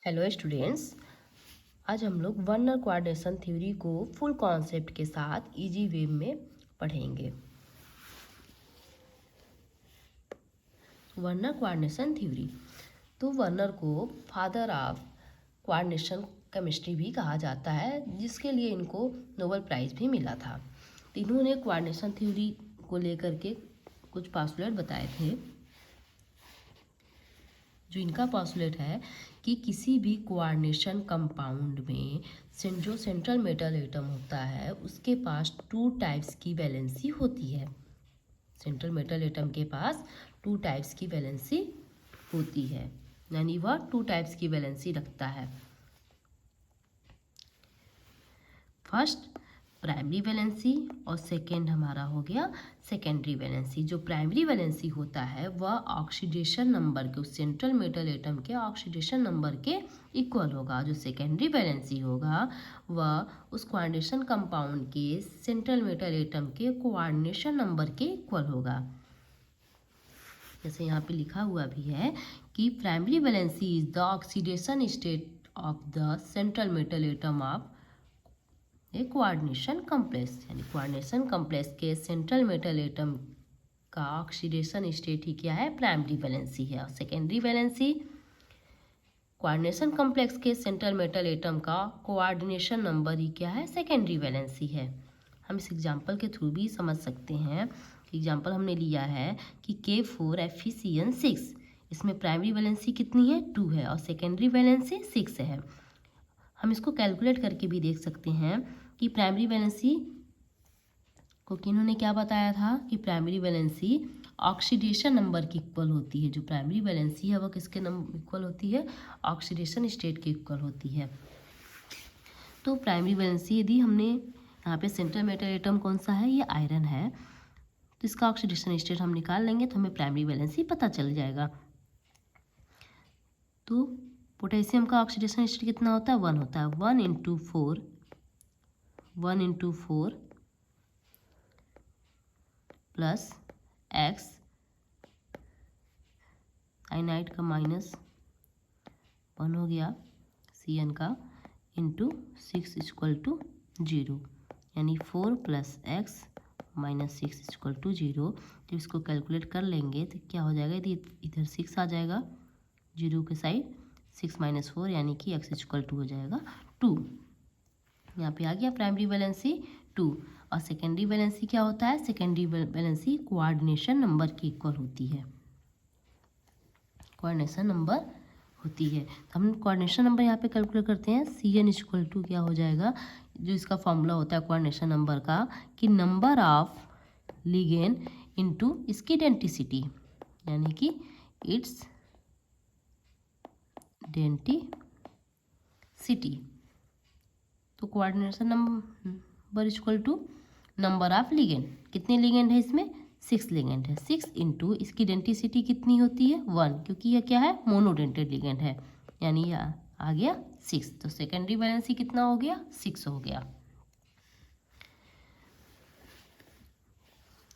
Hello students. आज हम लोग वर्नर कोऑर्डिनेशन थ्योरी को फुल कॉन्सेप्ट के साथ इजी वे में पढ़ेंगे। वर्नर कोऑर्डिनेशन थ्योरी, तो वर्नर को फादर ऑफ कोऑर्डिनेशन केमिस्ट्री भी कहा जाता है, जिसके लिए इनको नोबेल प्राइज़ भी मिला था। तो इन्होंने कोऑर्डिनेशन थ्योरी को लेकर के कुछ पोस्टुलेट बताए थे। जो इनका पोस्टुलेट है कि किसी भी कोऑर्डिनेशन कंपाउंड में जो सेंट्रल मेटल एटम होता है उसके पास 2 टाइप्स की वैलेंसी होती है। सेंट्रल मेटल एटम के पास 2 टाइप्स की वैलेंसी होती है, यानी वह 2 टाइप्स की वैलेंसी रखता है। फर्स्ट प्राइमरी वैलेंसी और सेकेंड हमारा हो गया सेकेंडरी वैलेंसी। जो प्राइमरी वैलेंसी होता है वह ऑक्सीडेशन नंबर के, उस सेंट्रल मेटल एटम के ऑक्सीडेशन नंबर के इक्वल होगा। जो सेकेंडरी वैलेंसी होगा वह उस कोऑर्डिनेशन कंपाउंड के सेंट्रल मेटल एटम के कोऑर्डिनेशन नंबर के इक्वल होगा। जैसे यहाँ पे लिखा हुआ भी है कि primary valency is the oxidation state of the central metal atom of एक कोऑर्डिनेशन कॉम्प्लेक्स, यानी कोऑर्डिनेशन कॉम्प्लेक्स के सेंट्रल मेटल एटम का ऑक्सीडेशन स्टेट ही क्या है, प्राइमरी वैलेंसी है। और सेकेंडरी वैलेंसी कोऑर्डिनेशन कॉम्प्लेक्स के सेंट्रल मेटल एटम का कोऑर्डिनेशन नंबर ही क्या है, सेकेंडरी वैलेंसी है। हम इस एग्जांपल के थ्रू भी समझ सकते हैं। एग्जांपल हमने लिया है कि K4FeCN6, इसमें प्राइमरी वैलेंसी कितनी है, 2 है, और सेकेंडरी वैलेंसी 6 है। हम इसको कैलकुलेट करके भी देख सकते हैं कि प्राइमरी वैलेंसी को किन्होंने क्या बताया था कि प्राइमरी वैलेंसी ऑक्सीडेशन नंबर की इक्वल होती है। जो प्राइमरी वैलेंसी है वह किसके नंबर इक्वल होती है, ऑक्सीडेशन स्टेट के इक्वल होती है। तो प्राइमरी वैलेंसी यदि हमने यहाँ पे सेंट्रल मेटल एटम कौन सा है, ये आयरन है, तो इसका ऑक्सीडेशन स्टेट हम निकाल लेंगे तो हमें प्राइमरी वैलेंसी पता चल जाएगा। तो पोटेशियम का ऑक्सीडेशन स्टेट कितना होता है, 1 होता है। 1 × 4 प्लस एक्स, आइनाइड का -1 हो गया, Cn का इंटू 6 = 0, यानी 4 + x - 6 = 0। जब इसको कैलकुलेट कर लेंगे तो क्या हो जाएगा, यदि इधर 6 आ जाएगा 0 के साइड, 6 - 4 यानी कि x = हो जाएगा 2। यहाँ पे आ गया प्राइमरी वैलेंसी 2। और सेकेंडरी वैलेंसी क्या होता है, सेकेंडरी वैलेंसी कोऑर्डिनेशन नंबर की इक्वल होती है, कोऑर्डिनेशन नंबर होती है। तो हम कोऑर्डिनेशन नंबर यहाँ पे कैलकुलेट करते हैं। Cn = क्या हो जाएगा, जो इसका फॉर्मूला होता है कोऑर्डिनेशन नंबर का, कि नंबर ऑफ लिगेंड इनटू इसकी डेंसिटी, यानी कि इट्स डेंसिटी। तो coordination number = number of ligand. कितने लिगेंड है इसमें, 6 लिगेंड है। 6 इंटू इसकी डेंसिटी कितनी होती है, 1, क्योंकि यह क्या है, मोनोडेंटेड लिगेंड है, यानी यह आ गया 6। तो सेकेंडरी वैलेंसी कितना हो गया, 6 हो गया।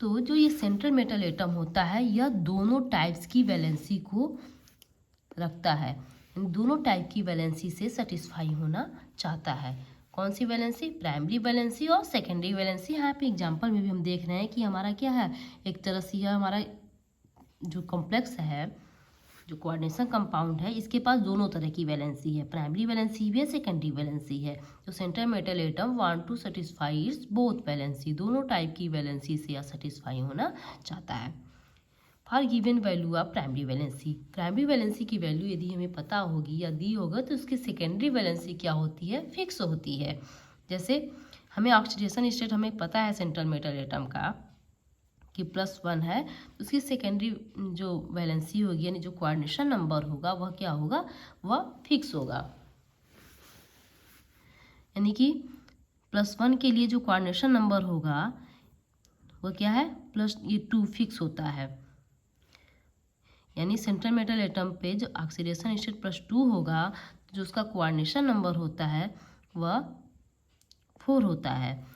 तो जो ये सेंट्रल मेटल एटम होता है यह दोनों टाइप्स की वैलेंसी को रखता है, दोनों टाइप की वैलेंसी से सेटिस्फाई होना चाहता है। कौन सी वैलेंसी, प्राइमरी वैलेंसी और सेकेंडरी वैलेंसी। यहाँ पे एग्जांपल में भी हम देख रहे हैं कि हमारा क्या है, एक तरह से यह हमारा जो कॉम्प्लेक्स है, जो कोऑर्डिनेशन कंपाउंड है, इसके पास दोनों तरह की वैलेंसी है, प्राइमरी वैलेंसी भी है, सेकेंडरी वैलेंसी है। तो central metal atom want to satisfy its both valency, दोनों टाइप की वैलेंसी से यह सेटिस्फाई होना चाहता है। For given value of primary valency, primary valency की वैल्यू यदि हमें पता होगी या दी होगा तो उसकी सेकेंडरी वैलेंसी क्या होती है, फिक्स होती है। जैसे हमें ऑक्सीडेशन स्टेट हमें पता है सेंट्रल मेटल एटम का कि +1 है, तो उसकी सेकेंडरी जो वैलेंसी होगी, यानी जो कोऑर्डिनेशन नंबर होगा वह क्या होगा, वह फिक्स होगा। यानी कि +1 के लिए जो कोऑर्डिनेशन नंबर होगा वह क्या है, +2 फिक्स होता है। यानी सेंट्रल मेटल एटम पे जो ऑक्सीडेशन स्टेट +2 होगा, जो उसका कोऑर्डिनेशन नंबर होता है वह 4 होता है,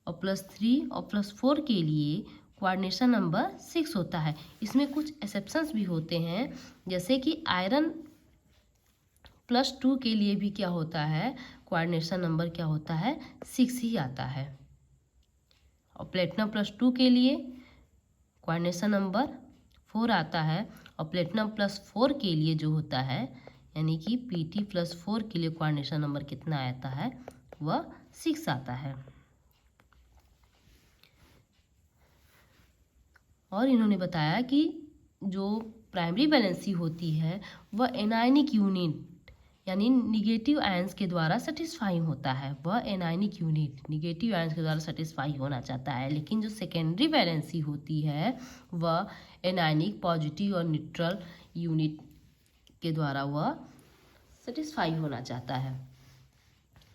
और +3 और +4 के लिए कोऑर्डिनेशन नंबर 6 होता है। इसमें कुछ एक्सेप्शंस भी होते हैं, जैसे कि आयरन +2 के लिए भी क्या होता है, कोऑर्डिनेशन नंबर क्या होता है, 6 ही आता है। और प्लेटिनम +2 के लिए कोऑर्डिनेशन नंबर 4 आता है। और प्लेटिनम +4 के लिए जो होता है, यानी कि Pt+4 के लिए कोऑर्डिनेशन नंबर कितना आता है, वह 6 आता है। और इन्होंने बताया कि जो प्राइमरी वैलेंसी होती है वह एनायनिक यूनिट यानी निगेटिव आयंस के द्वारा सेटिस्फाई होता है। वह एनायनिक यूनिट निगेटिव आयंस के द्वारा सेटिस्फाई होना चाहता है। लेकिन जो सेकेंडरी वैलेंसी होती है वह एनायनिक पॉजिटिव और न्यूट्रल यूनिट के द्वारा वह सेटिस्फाई होना चाहता है।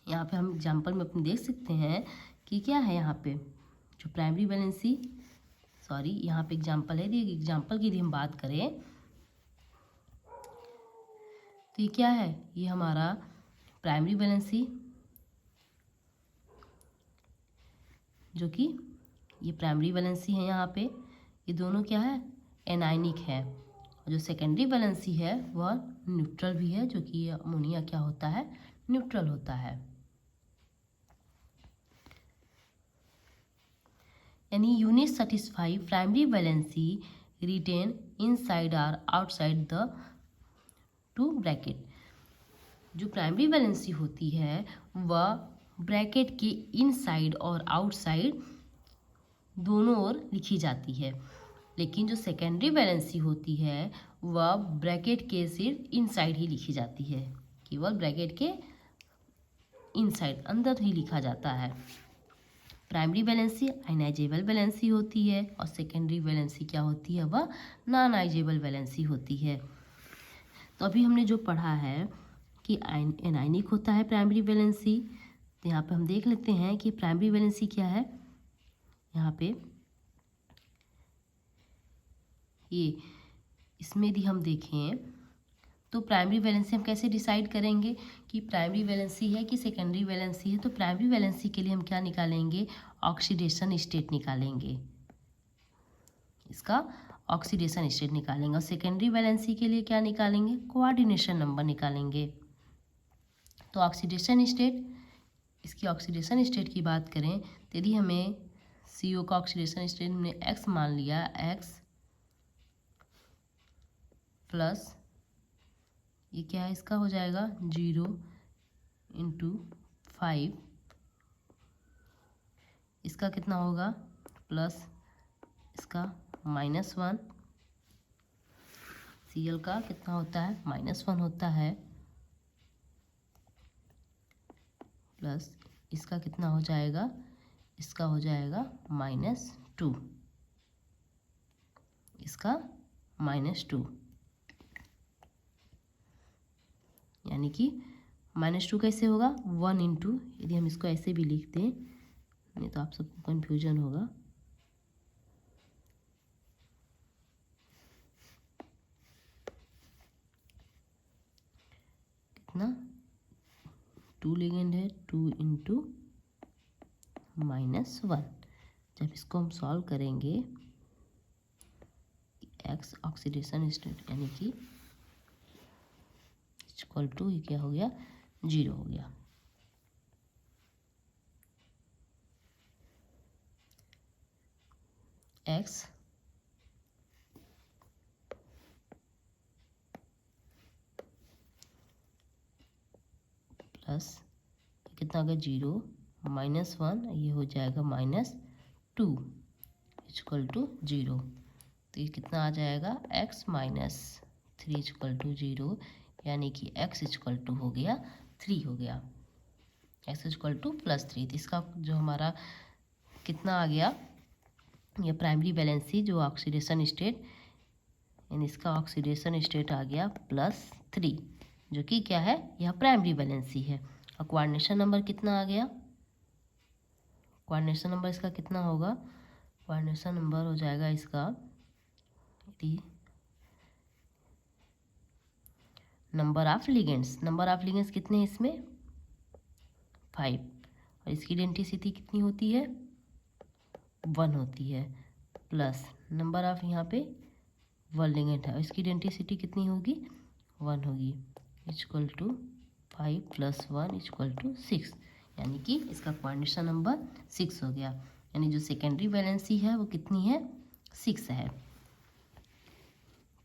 यहाँ पे हम एग्जाम्पल में अपने देख सकते हैं कि क्या है यहाँ पे जो प्राइमरी वैलेंसी, यहाँ पे एग्जाम्पल है। एग्जाम्पल की यदि हम बात करें तो ये क्या है, ये हमारा प्राइमरी वैलेंसी, जो कि ये प्राइमरी वैलेंसी है। यहाँ पे ये दोनों क्या है, एनायनिक है। और जो सेकेंडरी वैलेंसी है वह न्यूट्रल भी है, जो कि अमोनिया क्या होता है, न्यूट्रल होता है। यानी unit satisfy primary valency written inside और आउटसाइड द टू ब्रैकेट। जो प्राइमरी वैलेंसी होती है वह ब्रैकेट के इनसाइड और आउटसाइड दोनों ओर लिखी जाती है। लेकिन जो सेकेंडरी वैलेंसी होती है वह ब्रैकेट के सिर्फ इनसाइड ही लिखी जाती है, केवल ब्रैकेट के इनसाइड अंदर ही लिखा जाता है। प्राइमरी वैलेंसी आयनाइजेबल वैलेंसी होती है और सेकेंडरी वैलेंसी क्या होती है, वह नॉन आयनाइजेबल वैलेंसी होती है। तो अभी हमने जो पढ़ा है कि एनायनिक होता है प्राइमरी वैलेंसी, तो यहाँ पे हम देख लेते हैं कि प्राइमरी वैलेंसी क्या है। यहाँ पे ये इसमें यदि हम देखें तो प्राइमरी वैलेंसी हम कैसे डिसाइड करेंगे कि प्राइमरी वैलेंसी है कि सेकेंडरी वैलेंसी है। तो प्राइमरी वैलेंसी के लिए हम क्या निकालेंगे, ऑक्सीडेशन स्टेट निकालेंगे, इसका ऑक्सीडेशन स्टेट निकालेंगे। और सेकेंडरी वैलेंसी के लिए क्या निकालेंगे, कोऑर्डिनेशन नंबर निकालेंगे। तो ऑक्सीडेशन स्टेट, इसकी ऑक्सीडेशन स्टेट की बात करें तो यदि हमें CO का ऑक्सीडेशन स्टेट हमने X मान लिया, X प्लस ये क्या है, इसका हो जाएगा 0 × 5, इसका कितना होगा प्लस इसका -1, Cl का कितना होता है -1 होता है, प्लस इसका कितना हो जाएगा, इसका हो जाएगा -2, इसका -2, यानी कि -2 कैसे होगा, 1 × यदि हम इसको ऐसे भी लिख दें, नहीं तो आप सबको कन्फ्यूजन होगा। कितना 2 लिगेंड है, 2 × -1। जब इसको हम सॉल्व करेंगे, X ऑक्सीडेशन स्टेट यानी कि इक्वल टू ये क्या हो गया, 0 हो गया। X प्लस कितना होगा 0, -1, ये हो जाएगा -2 इक्वल टू 0। तो ये कितना आ जाएगा, X - 3 इक्वल टू 0, यानी कि X इक्वल टू हो गया 3 हो गया, X इक्वल टू +3। तो इसका जो हमारा कितना आ गया, ये प्राइमरी वैलेंसी जो ऑक्सीडेशन स्टेट, यानी इसका ऑक्सीडेशन स्टेट आ गया +3, जो कि क्या है, यह प्राइमरी वैलेंसी है। और कोऑर्डिनेशन नंबर कितना आ गया, कोऑर्डिनेशन नंबर इसका कितना होगा, कोऑर्डिनेशन नंबर हो जाएगा इसका नंबर ऑफ लिगेंड्स कितने हैं इसमें, 5, और इसकी डेंसिटी कितनी होती है, 1 होती है, प्लस नंबर ऑफ यहाँ पे 1 लिगेंड है और इसकी डेंसिटी कितनी होगी, 1 होगी, इक्वल टू 5 + 1 = 6, यानी कि इसका कोऑर्डिनेशन नंबर 6 हो गया। यानी जो सेकेंडरी वैलेंसी है वो कितनी है, 6 है।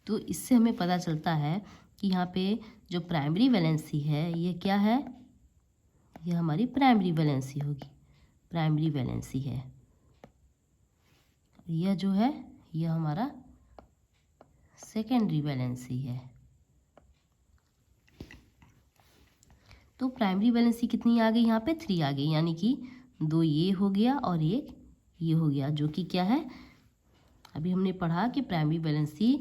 तो इससे हमें पता चलता है कि यहाँ पे जो प्राइमरी वैलेंसी है ये क्या है, ये हमारी प्राइमरी वैलेंसी होगी, प्राइमरी वैलेंसी है। यह जो है यह हमारा सेकेंडरी वैलेंसी है। तो प्राइमरी वैलेंसी कितनी आ गई, यहाँ पे 3 आ गई, यानी कि 2 ये हो गया और एक ये हो गया, जो कि क्या है, अभी हमने पढ़ा कि प्राइमरी वैलेंसी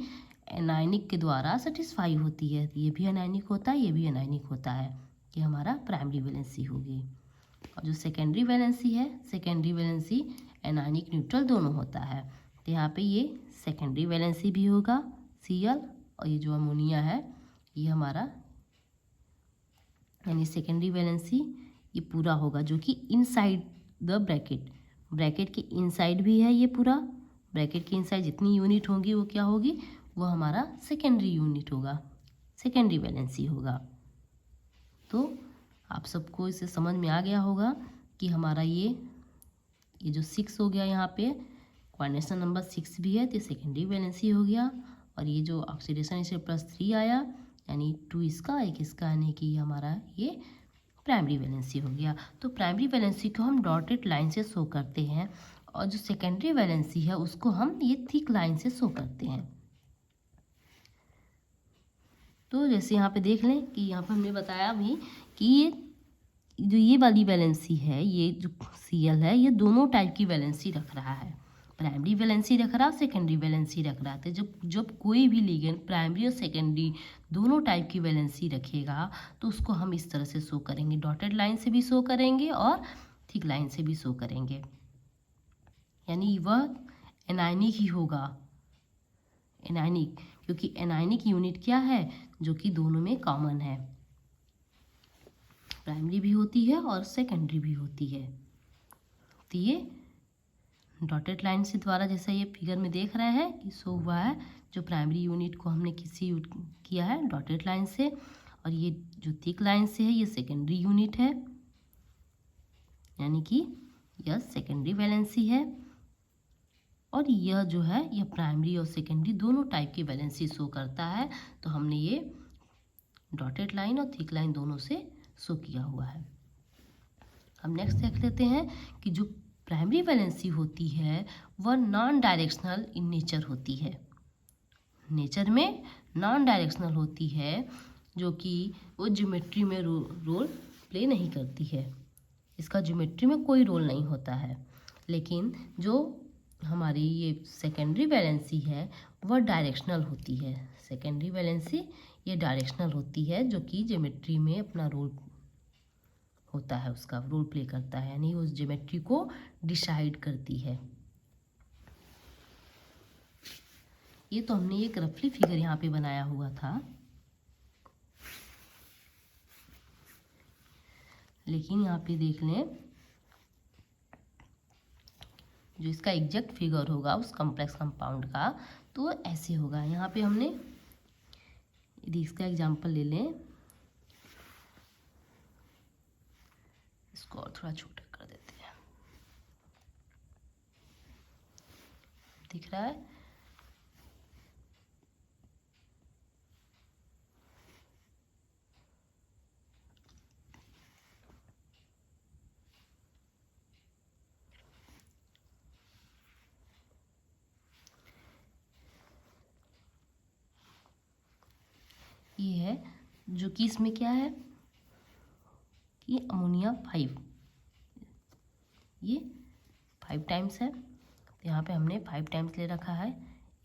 एनायनिक के द्वारा सेटिस्फाई होती है। ये भी एनायनिक होता है, ये भी एनायनिक होता है, ये हमारा प्राइमरी वैलेंसी होगी। और जो सेकेंडरी वैलेंसी है, सेकेंडरी वैलेंसी एनायनिक न्यूट्रल दोनों होता है। तो यहाँ पे ये सेकेंडरी वैलेंसी भी होगा Cl, और ये जो अमोनिया है ये हमारा यानी सेकेंडरी वैलेंसी ये पूरा होगा, जो कि इनसाइड द ब्रैकेट, ब्रैकेट के इनसाइड भी है ये पूरा, ब्रैकेट के इनसाइड जितनी यूनिट होंगी वो क्या होगी, वो हमारा सेकेंडरी यूनिट होगा, सेकेंडरी वैलेंसी होगा। तो आप सबको इसे समझ में आ गया होगा कि हमारा ये जो 6 हो गया, यहाँ पे कोऑर्डिनेशन नंबर 6 भी है, तो सेकेंडरी वैलेंसी हो गया। और ये जो ऑक्सीडेशन स्टेट +3 आया, यानी 2 इसका 1 इसका, यानी कि हमारा ये प्राइमरी वैलेंसी हो गया। तो प्राइमरी वैलेंसी को हम डॉटेड लाइन से शो करते हैं, और जो सेकेंडरी वैलेंसी है उसको हम ये थिक लाइन से शो करते हैं। तो जैसे यहाँ पे देख लें कि यहाँ पे हमने बताया भी कि ये जो ये वाली वैलेंसी है, ये जो Cl है, ये दोनों टाइप की वैलेंसी रख रहा है, प्राइमरी वैलेंसी रख रहा है, सेकेंडरी वैलेंसी रख रहा है। तो जब जब कोई भी लिगेंड प्राइमरी और सेकेंडरी दोनों टाइप की वैलेंसी रखेगा तो उसको हम इस तरह से शो करेंगे, डॉटेड लाइन से भी शो करेंगे और थिक लाइन से भी शो करेंगे, यानी वह एनायनिक ही होगा, एनायनिक, क्योंकि एनायनिक यूनिट क्या है, जो कि दोनों में कॉमन है, प्राइमरी भी होती है और सेकेंडरी भी होती है। तो ये डॉटेड लाइन से द्वारा, जैसा ये फिगर में देख रहे हैं कि शो हुआ है, जो प्राइमरी यूनिट को हमने किसी किया है डॉटेड लाइन से, और ये जो थिक लाइन से है ये सेकेंडरी यूनिट है, यानी कि यह सेकेंडरी वैलेंसी है। और यह जो है यह प्राइमरी और सेकेंडरी दोनों टाइप की वैलेंसी शो करता है। तो हमने ये डॉटेड लाइन और थिक लाइन दोनों से शो किया हुआ है। हम नेक्स्ट देख लेते हैं कि जो प्राइमरी वैलेंसी होती है वह नॉन डायरेक्शनल इन नेचर होती है, नेचर में नॉन डायरेक्शनल होती है, जो कि वो ज्योमेट्री में रोल प्ले नहीं करती है, इसका ज्योमेट्री में कोई रोल नहीं होता है। लेकिन जो हमारी ये सेकेंडरी वैलेंसी है वह डायरेक्शनल होती है, सेकेंडरी वैलेंसी ये डायरेक्शनल होती है, जो कि ज्योमेट्री में अपना रोल होता है, उसका रोल प्ले करता है, यानी उस ज्योमेट्री को डिसाइड करती है। ये तो हमने एक रफली फिगर यहाँ पे बनाया हुआ था, लेकिन यहाँ पे देख लें जो इसका एग्जैक्ट फिगर होगा उस कॉम्प्लेक्स कंपाउंड का, तो ऐसे होगा। यहाँ पे हमने यदि इसका एग्जांपल ले लें, इसको और थोड़ा छोटा कर देते हैं, दिख रहा है, ये है जो कि इसमें क्या है कि अमोनिया 5, ये 5 टाइम्स है, तो यहाँ पे हमने 5 टाइम्स ले रखा है,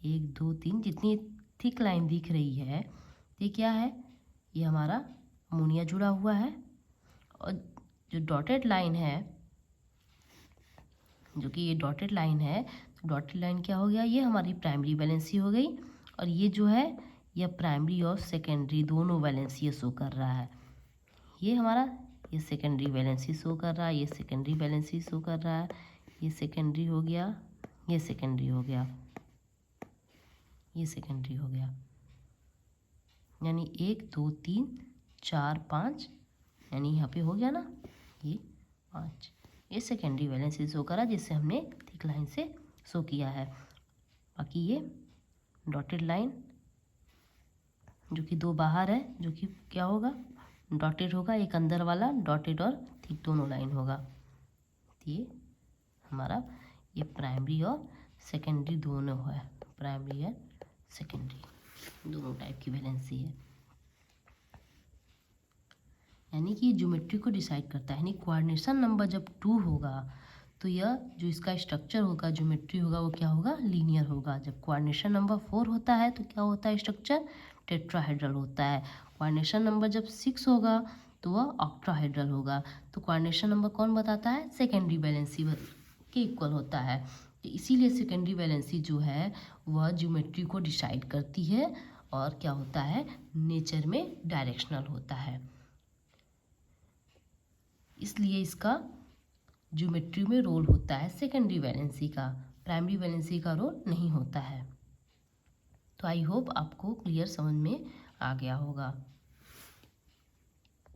1 2 3, जितनी थिक लाइन दिख रही है ये क्या है, ये हमारा अमोनिया जुड़ा हुआ है। और जो डॉटेड लाइन है, जो कि ये डॉटेड लाइन है, तो डॉटेड लाइन क्या हो गया, ये हमारी प्राइमरी वैलेंसी हो गई, और ये जो है यह प्राइमरी और सेकेंडरी दोनों वैलेंसी शो कर रहा है, ये हमारा ये सेकेंडरी वैलेंसी शो कर रहा है, ये सेकेंडरी वैलेंसी शो कर रहा है, ये सेकेंडरी हो गया, ये सेकेंडरी हो गया, ये सेकेंडरी हो गया, यानी 1 2 3 4 5, यानी यहाँ पे हो गया ना ये 5, ये सेकेंडरी वैलेंसी शो करा जिससे हमने थिक लाइन से शो किया है। बाकी ये डॉटेड लाइन जो कि 2 बाहर है, जो कि क्या होगा, डॉटेड होगा, एक अंदर वाला डॉटेड और थिक दोनों लाइन होगा। तो ये हमारा ये प्राइमरी और सेकेंडरी दोनों है, प्राइमरी है सेकेंडरी दोनों टाइप की वैलेंसी है। यानी कि ज्योमेट्री को डिसाइड करता है, यानी कोऑर्डिनेशन नंबर जब 2 होगा तो यह जो इसका स्ट्रक्चर होगा, ज्योमेट्री होगा, वो क्या होगा, लीनियर होगा। जब कोऑर्डिनेशन नंबर 4 होता है तो क्या होता है, स्ट्रक्चर टेट्राहेड्रल होता है। कोऑर्डिनेशन नंबर जब 6 होगा तो वह ऑक्टाहेड्रल होगा। तो कोऑर्डिनेशन नंबर कौन बताता है, सेकेंडरी वैलेंसी के इक्वल होता है। तो इसीलिए सेकेंडरी वैलेंसी जो है वह ज्योमेट्री को डिसाइड करती है और क्या होता है, नेचर में डायरेक्शनल होता है। इसलिए इसका ज्योमेट्री में रोल होता है सेकेंडरी वैलेंसी का, प्राइमरी वैलेंसी का रोल नहीं होता है। तो आई होप आपको क्लियर समझ में आ गया होगा।